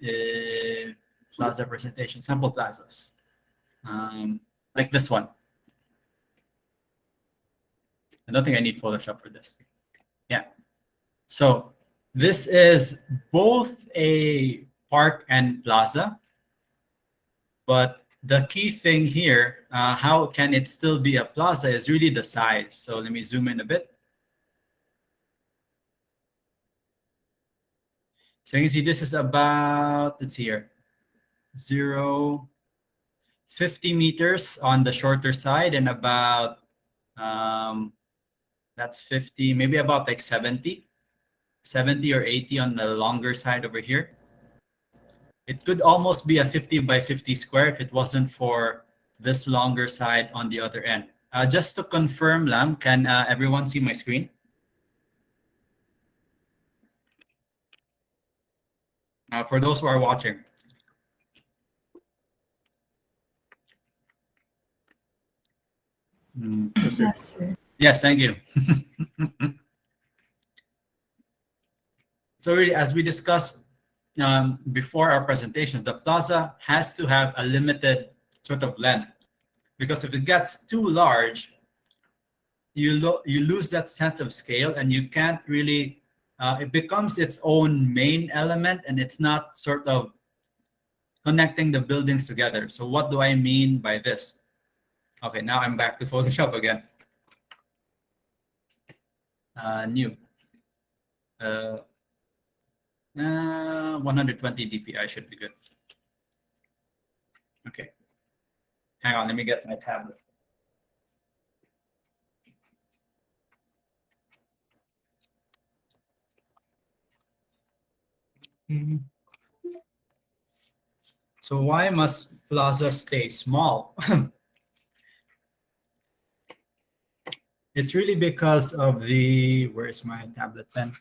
made plaza presentation, sample plazas, like this one. I don't think I need Photoshop for this. Yeah. So this is both a park and plaza, but the key thing here, how can it still be a plaza, is really the size. So let me zoom in a bit. So you can see this is about, let's see here, 50 meters on the shorter side, and about, that's 50, maybe about like 70 or 80 on the longer side over here. It could almost be a 50 by 50 square if it wasn't for this longer side on the other end. Just to confirm lang, can everyone see my screen? For those who are watching. Yes, sir. Yes, thank you. So really, as we discussed before our presentations, the plaza has to have a limited sort of length, because if it gets too large, you lose that sense of scale, and you can't really, it becomes its own main element, and it's not sort of connecting the buildings together. So what do I mean by this? Okay, now I'm back to Photoshop again. New. 120 dpi should be good. Okay. Hang on, let me get my tablet. So why must plaza stay small? It's really because of the, where's my tablet pen?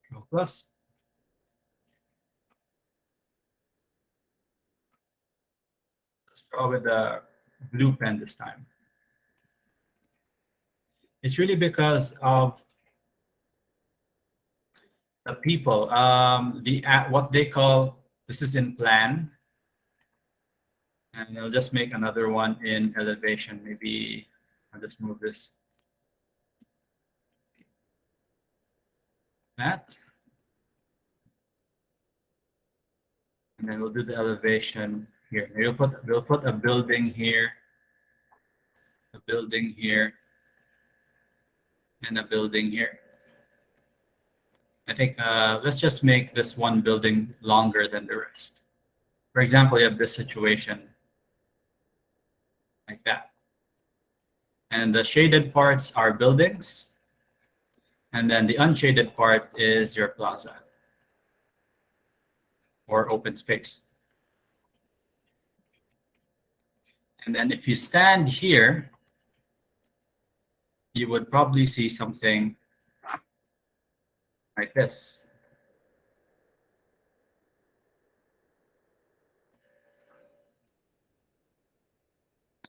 Control plus. Let's go with the blue pen this time. It's really because of the people, what they call, this is in plan, and I'll just make another one in elevation. Maybe I'll just move this. That. And then we'll do the elevation here. We'll put a building here, a building here, and a building here. I think let's just make this one building longer than the rest. For example, you have this situation like that. And the shaded parts are buildings. And then the unshaded part is your plaza or open space. And then if you stand here, you would probably see something like this.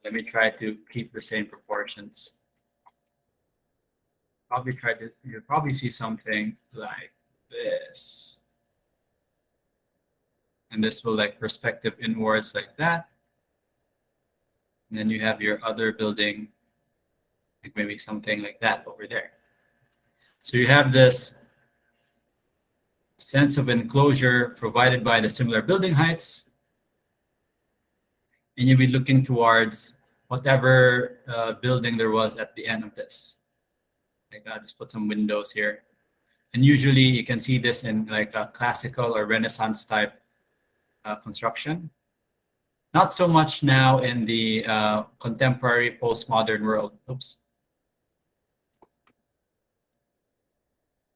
Let me try to keep the same proportions. You'll probably see something like this. And this will like perspective inwards like that. And then you have your other building, like maybe something like that over there. So you have this sense of enclosure provided by the similar building heights. And you'll be looking towards whatever building there was at the end of this. Like I'll just put some windows here. And usually you can see this in like a classical or Renaissance type construction. Not so much now in the contemporary postmodern world. Oops.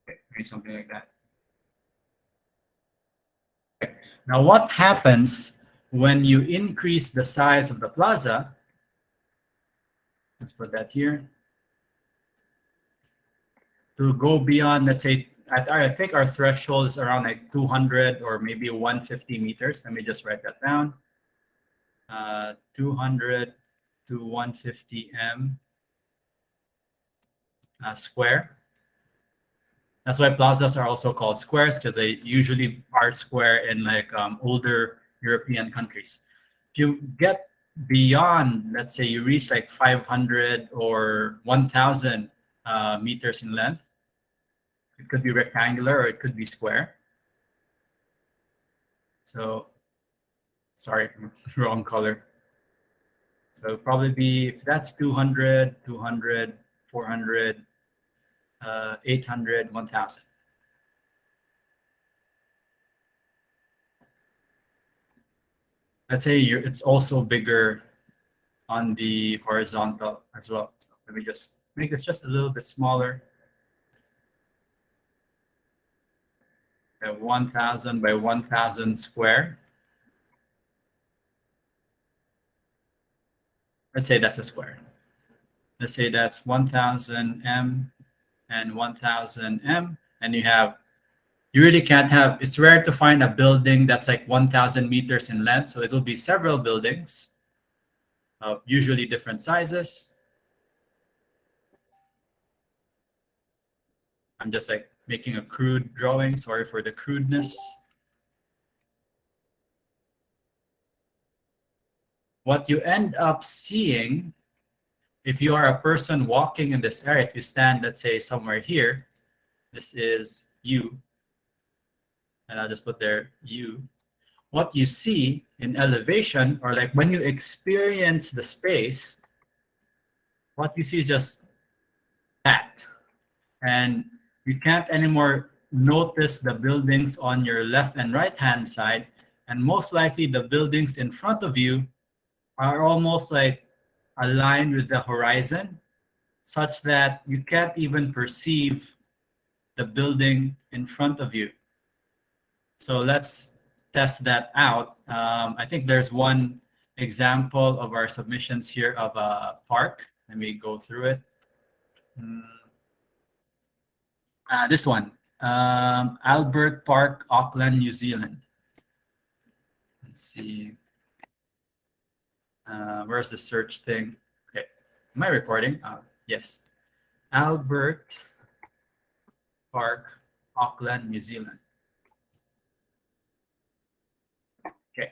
Okay, maybe something like that. Okay. Now what happens when you increase the size of the plaza? Let's put that here. To go beyond, let's say, I think our threshold is around like 200 or maybe 150 meters. Let me just write that down. 200 to 150 m square. That's why plazas are also called squares because they usually are square in like older European countries. If you get beyond, let's say you reach like 500 or 1,000 meters in length, it could be rectangular or it could be square. So, sorry, wrong color. So probably be, if that's 200, 200, 400, 800, 1,000. Let's say it's also bigger on the horizontal as well. So let me just make this just a little bit smaller. 1,000 by 1,000 square. Let's say that's a square. Let's say that's 1,000 m and 1,000 m, and you really can't have. It's rare to find a building that's like 1,000 meters in length, so it'll be several buildings of usually different sizes. I'm just like making a crude drawing. Sorry for the crudeness. What you end up seeing, if you are a person walking in this area, if you stand, let's say, somewhere here, this is you, and I'll just put there you. What you see in elevation, or like when you experience the space, what you see is just that. And you can't anymore notice the buildings on your left and right hand side. And most likely the buildings in front of you are almost like aligned with the horizon, such that you can't even perceive the building in front of you. So let's test that out. I think there's one example of our submissions here of a park. Let me go through it. This one, Albert Park, Auckland, New Zealand. Let's see. Where's the search thing? Okay, am I recording? Yes. Albert Park, Auckland, New Zealand. Okay.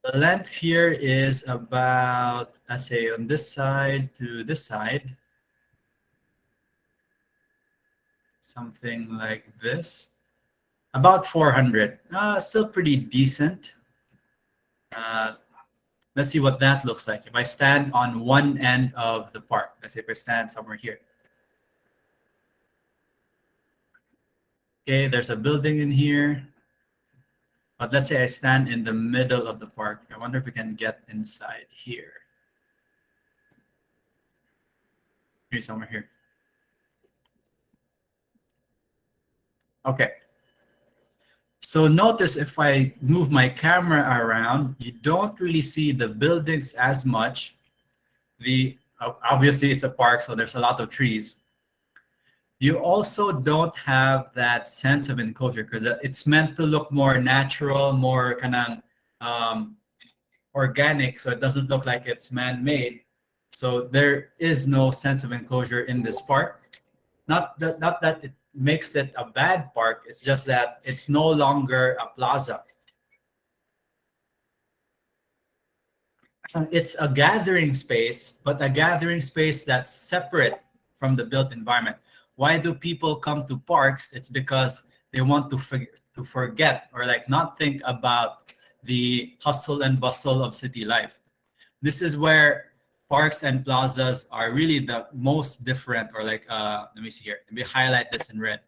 The length here is about, let's say, on this side to this side, something like this, about 400. Still pretty decent. Let's see what that looks like. If I stand on one end of the park, let's say if I stand somewhere here. Okay, there's a building in here. But let's say I stand in the middle of the park. I wonder if we can get inside here. Maybe somewhere here. Okay. So notice if I move my camera around, you don't really see the buildings as much. Obviously it's a park, so there's a lot of trees. You also don't have that sense of enclosure because it's meant to look more natural, more kind of organic, so it doesn't look like it's man-made. So there is no sense of enclosure in this park. Not that it makes it a bad park, it's just that it's no longer a plaza. It's a gathering space, but a gathering space that's separate from the built environment. Why do people come to parks? It's because they want to forget or like not think about the hustle and bustle of city life. This is where parks and plazas are really the most different, or like let me see here. Let me highlight this in red.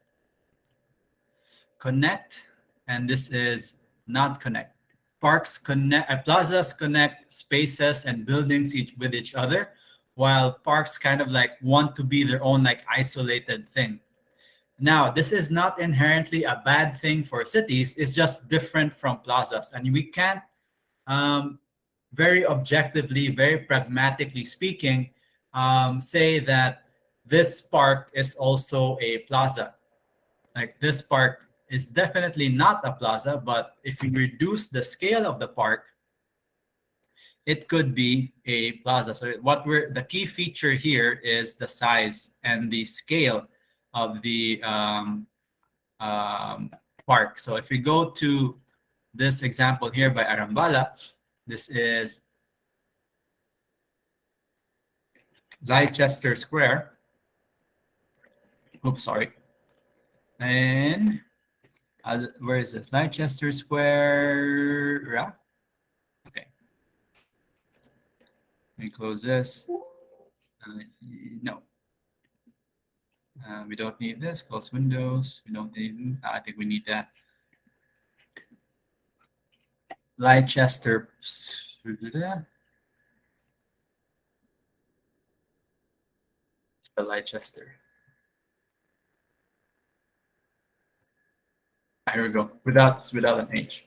Connect, and this is not connect. Parks connect, plazas connect spaces and buildings with each other, while parks kind of like want to be their own like isolated thing. Now, this is not inherently a bad thing for cities. It's just different from plazas, and we can't very objectively, very pragmatically speaking, say that this park is also a plaza. Like this park is definitely not a plaza, but if you reduce the scale of the park, it could be a plaza. So the key feature here is the size and the scale of the um, park. So if we go to this example here by Arambala, this is Leicester Square. Oops, sorry. And where is this? Leicester Square. Yeah. Okay. Let me close this. No. We don't need this. Close windows. We don't need. I think we need that. Leicester. Leicester. Here we go. Without an H.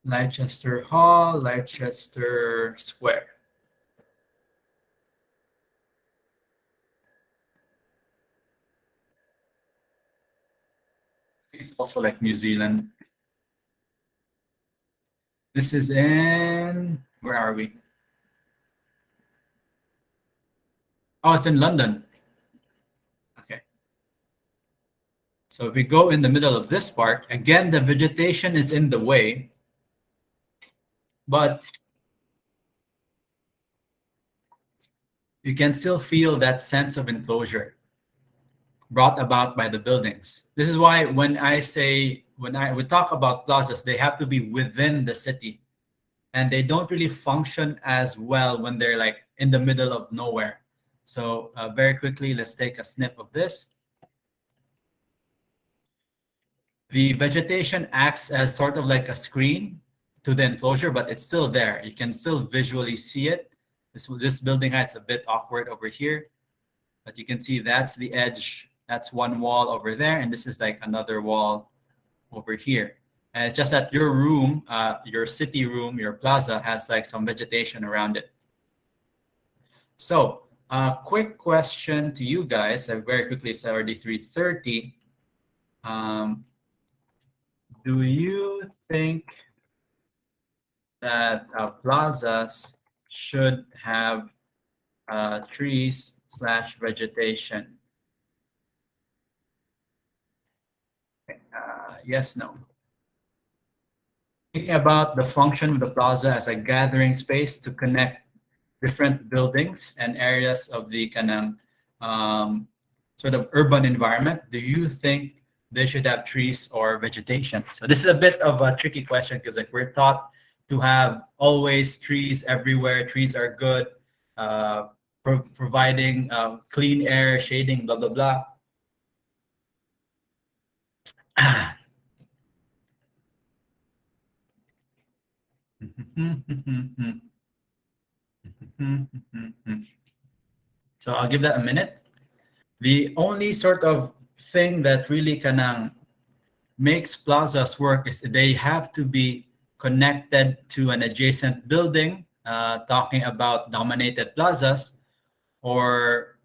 Leicester Hall, Leicester Square. It's also like New Zealand. This is in, where are we? Oh, it's in London. Okay. So if we go in the middle of this park, again, the vegetation is in the way, but you can still feel that sense of enclosure brought about by the buildings. This is why when we talk about plazas, they have to be within the city, and they don't really function as well when they're like in the middle of nowhere. So very quickly, let's take a snip of this. The vegetation acts as sort of like a screen to the enclosure, but it's still there. You can still visually see it. This building height's a bit awkward over here, but you can see that's the edge. That's one wall over there, and this is like another wall over here. And it's just that your room, your city room, your plaza has like some vegetation around it. So, quick question to you guys. Very quickly, it's already 3:30. Do you think that plazas should have trees slash vegetation? Yes, no. Thinking about the function of the plaza as a gathering space to connect different buildings and areas of the kind of sort of urban environment, do you think they should have trees or vegetation? So this is a bit of a tricky question because like we're taught to have always trees everywhere. Trees are good, providing clean air, shading, blah blah blah. So I'll give that a minute. The only sort of thing that really kind makes plazas work is they have to be connected to an adjacent building, talking about dominated plazas, or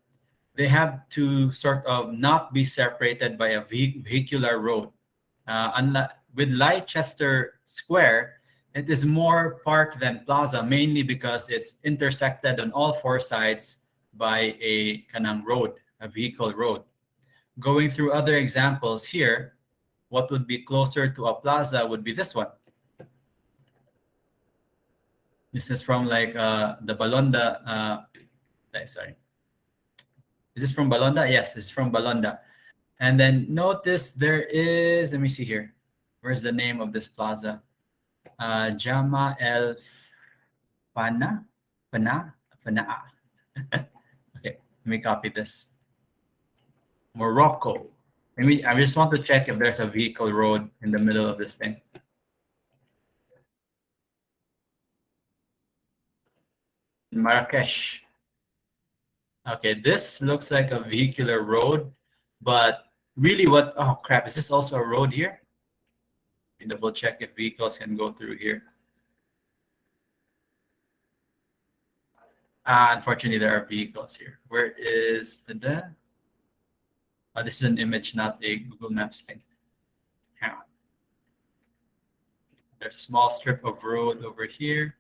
they have to sort of not be separated by a vehicular road. Unlike with Leicester Square, it is more park than plaza, mainly because it's intersected on all four sides by a kanang road, a vehicle road. Going through other examples here, what would be closer to a plaza would be this one. This is from like the Balonda. Sorry. Is this from Balonda? Yes, it's from Balonda. And then notice there is, let me see here. Where's the name of this plaza? Jama El Fana? Fana? Fana. Okay, let me copy this. Morocco. I just want to check if there's a vehicle road in the middle of this thing. Marrakesh. Okay, this looks like a vehicular road, but really oh crap, is this also a road here? Double check if vehicles can go through here. Unfortunately, there are vehicles here. Where is the? This is an image, not a Google Maps thing. Hang on. There's a small strip of road over here.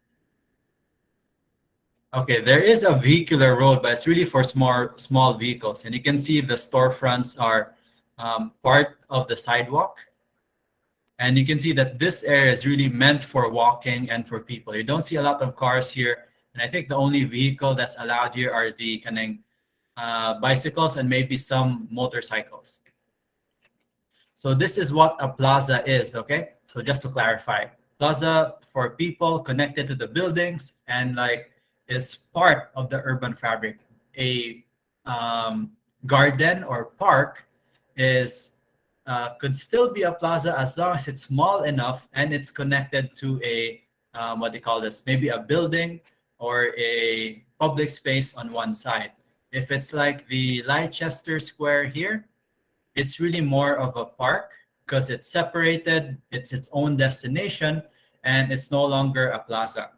Okay, there is a vehicular road, but it's really for small vehicles. And you can see the storefronts are part of the sidewalk. And you can see that this area is really meant for walking and for people. You don't see a lot of cars here. And I think the only vehicle that's allowed here are the kind of bicycles and maybe some motorcycles. So this is what a plaza is, okay? So just to clarify, plaza for people connected to the buildings and like is part of the urban fabric. A garden or park is could still be a plaza as long as it's small enough and it's connected to a what they call this, maybe a building or a public space on one side. If it's like the Leicester Square here, it's really more of a park because it's separated, it's its own destination, and it's no longer a plaza.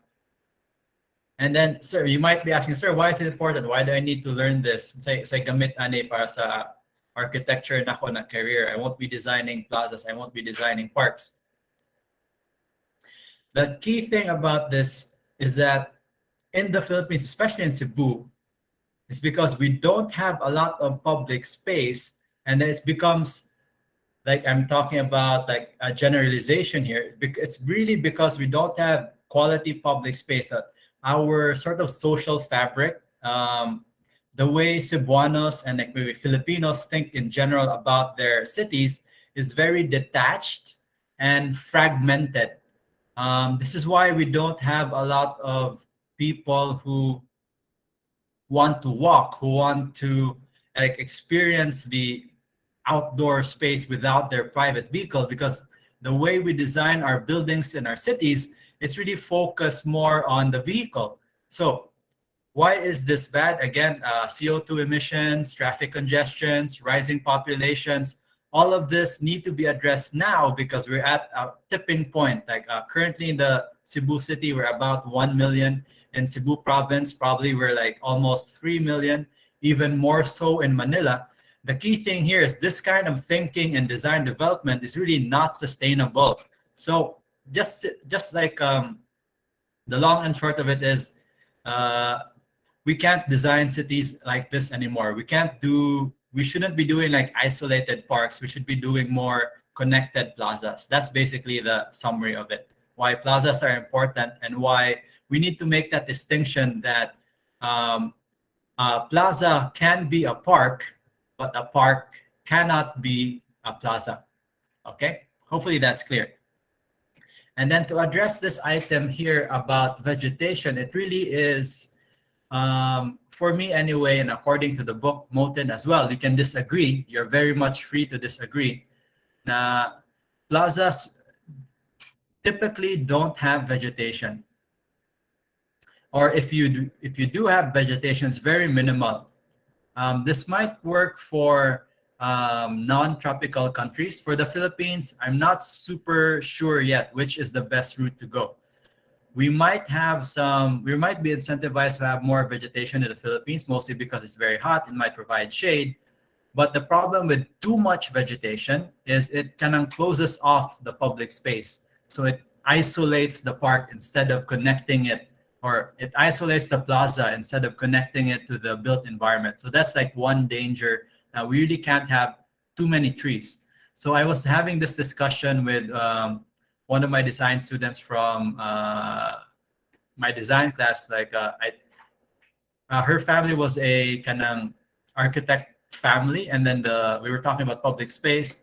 And then, sir, you might be asking, sir, why is it important? Why do I need to learn this? Say gamit ani para sa architecture na ako na career. I won't be designing plazas. I won't be designing parks. The key thing about this is that in the Philippines, especially in Cebu, is because we don't have a lot of public space, and it becomes like I'm talking about like a generalization here. It's really because we don't have quality public space. That our sort of social fabric, the way Cebuanos and like maybe Filipinos think in general about their cities is very detached and fragmented. This is why we don't have a lot of people who want to walk, who want to like experience the outdoor space without their private vehicle, because the way we design our buildings in our cities, it's really focused more on the vehicle. So why is this bad? Again, CO2 emissions, traffic congestions, rising populations, all of this need to be addressed now because we're at a tipping point. Like currently in the Cebu city, we're about 1 million. In Cebu province, probably we're like almost 3 million, even more so in Manila. The key thing here is this kind of thinking and design development is really not sustainable. So just like the long and short of it is, uh, we can't design cities like this anymore. We shouldn't be doing like isolated parks. We should be doing more connected plazas. That's basically the summary of it. Why plazas are important and why we need to make that distinction that um, a plaza can be a park, but a park cannot be a plaza. Okay? Hopefully that's clear. And then to address this item here about vegetation, it really is for me anyway, and according to the book, Moten as well, you can disagree. You're very much free to disagree. Na plazas typically don't have vegetation, or if you do have vegetation, it's very minimal. This might work for non-tropical countries. For the Philippines, I'm not super sure yet which is the best route to go. We might be incentivized to have more vegetation in the Philippines, mostly because it's very hot and might provide shade. But the problem with too much vegetation is it kind of closes off the public space. So it isolates the park instead of connecting it, or it isolates the plaza instead of connecting it to the built environment. So that's like one danger. We really can't have too many trees. So I was having this discussion with one of my design students from my design class. Like her family was a kind of architect family, and then we were talking about public space,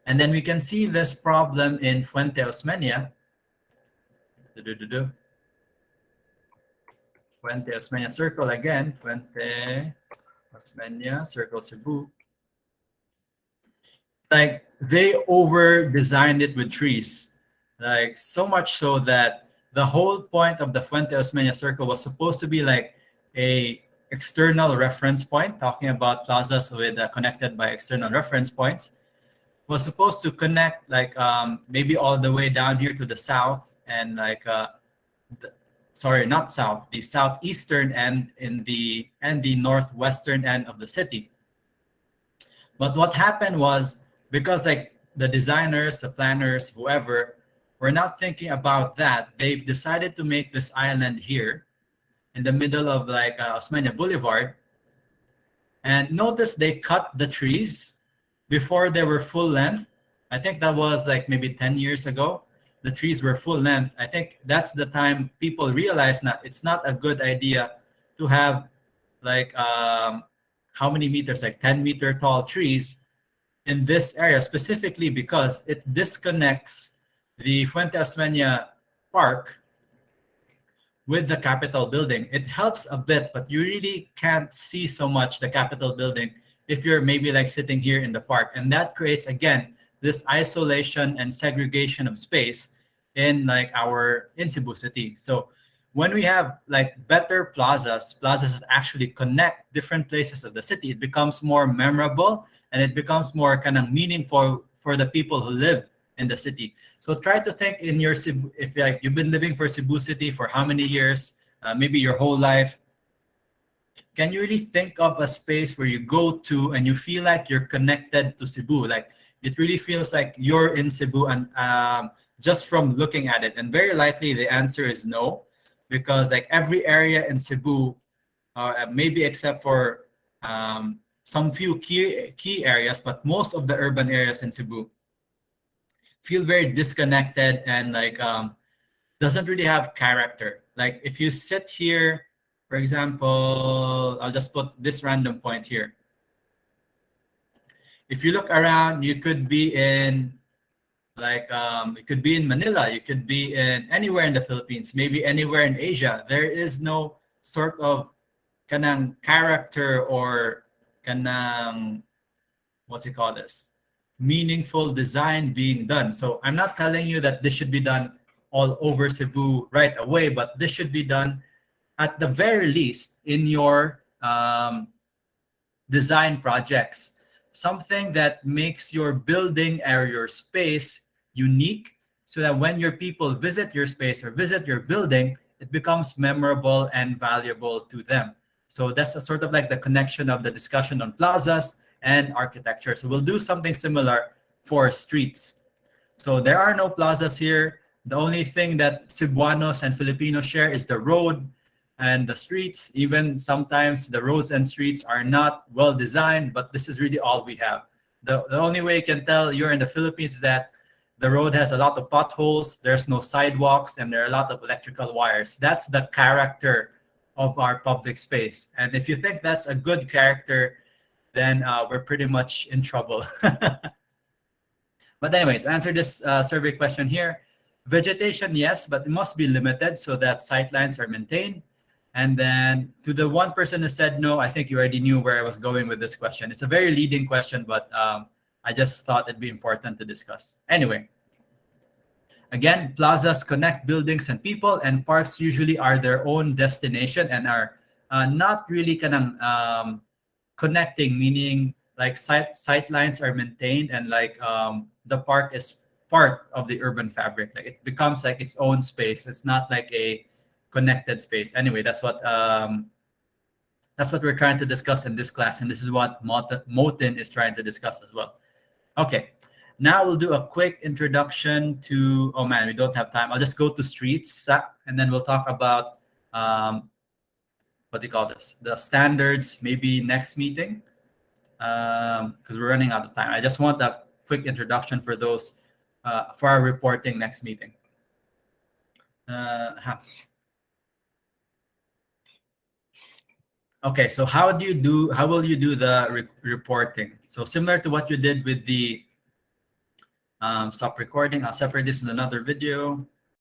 and then we can see this problem in Fuente Osmeña. Fuente Osmeña circle again. Fuente Osmeña circle Cebu. Like they over designed it with trees, like so much so that the whole point of the Fuente Osmeña circle was supposed to be like a external reference point, talking about plazas with connected by external reference points, was supposed to connect like maybe all the way down here to the south and like sorry, not south, the southeastern end and the northwestern end of the city. But what happened was, because like the designers, the planners, whoever, were not thinking about that, they've decided to make this island here in the middle of like Osmania Boulevard. And notice they cut the trees before they were full length. I think that was like maybe 10 years ago. The trees were full length. I think that's the time people realized that it's not a good idea to have like how many meters, like 10-meter tall trees in this area, specifically because it disconnects the Fuente Osmeña Park with the Capitol building. It helps a bit, but you really can't see so much the Capitol building if you're maybe like sitting here in the park. And that creates, again, this isolation and segregation of space in like our in Cebu City. So when we have like better plazas that actually connect different places of the city, it becomes more memorable and it becomes more kind of meaningful for the people who live in the city. So try to think in your Cebu, if like you've been living for Cebu City for how many years, maybe your whole life. Can you really think of a space where you go to and you feel like you're connected to Cebu? Like it really feels like you're in Cebu, and just from looking at it. And very likely the answer is no, because like every area in Cebu, maybe except for some few key areas, but most of the urban areas in Cebu feel very disconnected and like doesn't really have character. Like if you sit here, for example, I'll just put this random point here. If you look around, you could be in like you could be in Manila, you could be in anywhere in the Philippines, maybe anywhere in Asia. There is no sort of kanang character or kanang, what's it called this, meaningful design being done. So I'm not telling you that this should be done all over Cebu right away, but this should be done at the very least in your design projects. Something that makes your building or your space unique, so that when your people visit your space or visit your building, it becomes memorable and valuable to them. So that's a sort of like the connection of the discussion on plazas and architecture. So we'll do something similar for streets. So there are no plazas here. The only thing that Cebuanos and Filipinos share is the road and the streets. Even sometimes the roads and streets are not well designed, but this is really all we have. The only way you can tell you're in the Philippines is that the road has a lot of potholes, there's no sidewalks, and there are a lot of electrical wires. That's the character of our public space. And if you think that's a good character, then we're pretty much in trouble. But anyway, to answer this survey question here, vegetation, yes, but it must be limited so that sightlines are maintained. And then to the one person who said no, I think you already knew where I was going with this question. It's a very leading question, but I just thought it'd be important to discuss. Anyway, again, plazas connect buildings and people, and parks usually are their own destination and are not really kind of connecting, meaning like sight lines are maintained and like the park is part of the urban fabric. Like it becomes like its own space. It's not like a connected space. Anyway, that's what we're trying to discuss in this class, and this is what Motin is trying to discuss as well. Okay, now we'll do a quick introduction to. Oh man, we don't have time. I'll just go to streets, and then we'll talk about what do you call this? The standards, maybe next meeting, because we're running out of time. I just want a quick introduction for those for our reporting next meeting. Okay, so how will you do the reporting? So similar to what you did with the stop recording, I'll separate this in another video.